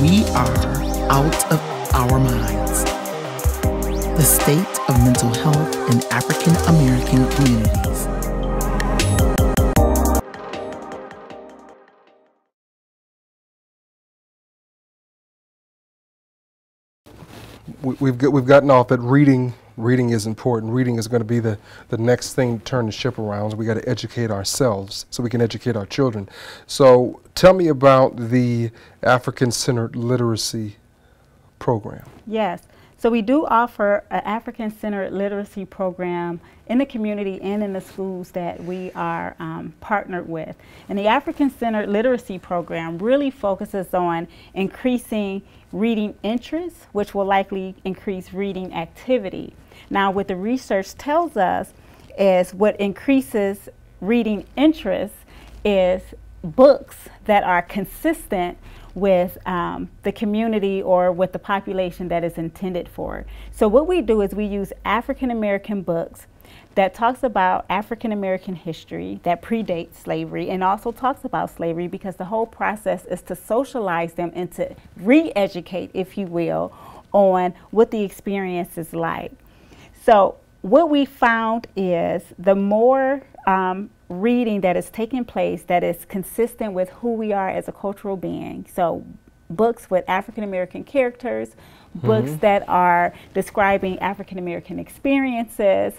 we are out of our minds. The state of mental health in African American communities. We've gotten off that reading is important. Reading is going to be the next thing to turn the ship around. So we got to educate ourselves so we can educate our children. So tell me about the African-centered literacy program. Yes. So we do offer an African-centered literacy program in the community and in the schools that we are partnered with. And the African-centered literacy program really focuses on increasing reading interest, which will likely increase reading activity. Now, what the research tells us is what increases reading interest is books that are consistent with the community or with the population that is intended for. So what we do is we use African American books that talks about African American history that predates slavery and also talks about slavery, because the whole process is to socialize them and to re-educate, if you will, on what the experience is like. So what we found is the more reading that is taking place that is consistent with who we are as a cultural being. So books with African American characters, books that are describing African American experiences,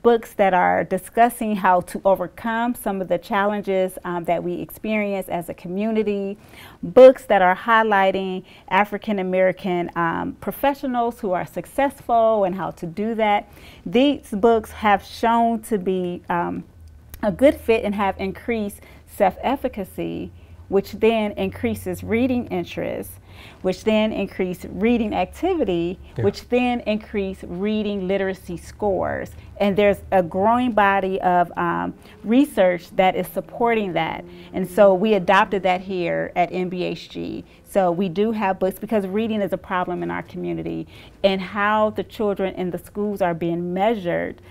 books that are discussing how to overcome some of the challenges that we experience as a community, books that are highlighting African American professionals who are successful and how to do that. These books have shown to be a good fit and have increased self-efficacy, which then increases reading interest, which then increase reading activity, which then increase reading literacy scores. And there's a growing body of research that is supporting that. And so we adopted that here at NBHG. So we do have books because reading is a problem in our community, and how the children in the schools are being measured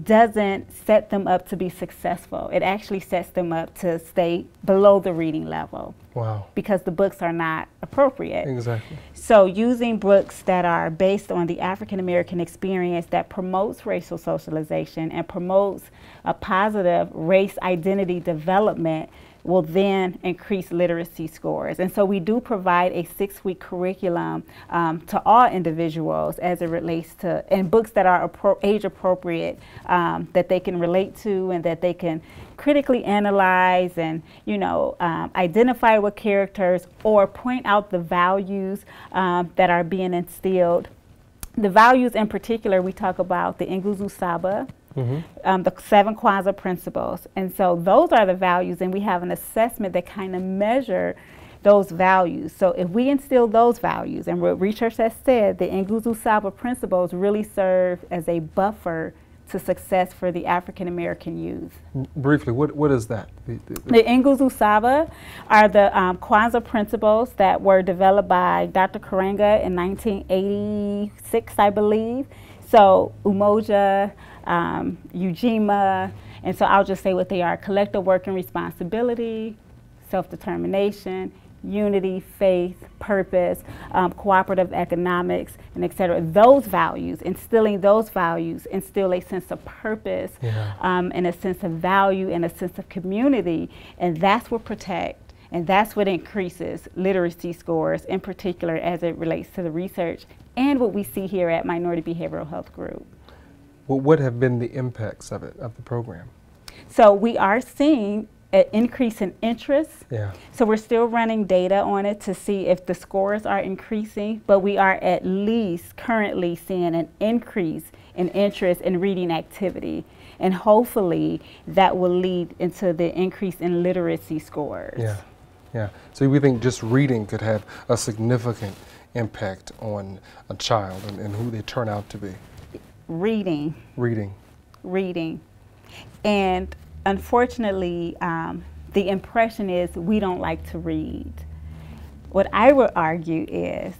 doesn't set them up to be successful. It actually sets them up to stay below the reading level. Wow. Because the books are not appropriate. Exactly. So using books that are based on the African American experience that promotes racial socialization and promotes a positive race identity development will then increase literacy scores. And so we do provide a 6-week curriculum to all individuals as it relates to, and books that are age appropriate, that they can relate to and that they can critically analyze and, you know, identify with characters or point out the values that are being instilled. The values in particular, we talk about the Nguzo Saba, the 7 Kwanzaa principles. And so those are the values, and we have an assessment that kind of measure those values. So if we instill those values, and what research has said, the Nguzo Saba principles really serve as a buffer to success for the African American youth. Briefly, what is that? The Nguzo Saba are the Kwanzaa principles that were developed by Dr. Karenga in 1986, I believe. So Umoja, Ujima, and so I'll just say what they are: collective work and responsibility, self-determination, unity, faith, purpose, cooperative economics, and et cetera. Those values, instilling those values, instill a sense of purpose, and a sense of value and a sense of community, and that's what protect, and that's what increases literacy scores, in particular as it relates to the research and what we see here at Minority Behavioral Health Group. Well, what have been the impacts of the program? So we are seeing an increase in interest. Yeah. So we're still running data on it to see if the scores are increasing, but we are at least currently seeing an increase in interest in reading activity. And hopefully that will lead into the increase in literacy scores. Yeah, yeah. So we think just reading could have a significant impact on a child and who they turn out to be. Reading. Reading. Reading. And unfortunately, the impression is we don't like to read. What I would argue is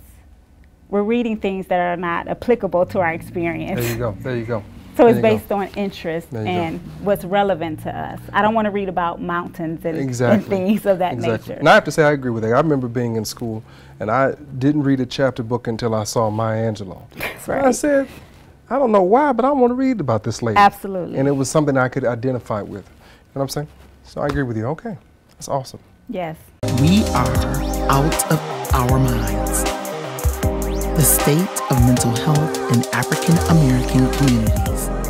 we're reading things that are not applicable to our experience. There you go. There you go. So it's There you based on interest There you and what's relevant to us. I don't want to read about mountains and, Exactly. and things of that Exactly. nature. And I have to say I agree with that. I remember being in school and I didn't read a chapter book until I saw Maya Angelou. That's And I right. said, I don't know why, but I want to read about this lady. Absolutely. And it was something I could identify with. You know what I'm saying? So I agree with you. Okay. That's awesome. Yes. We are out of our minds. The state of mental health in African American communities.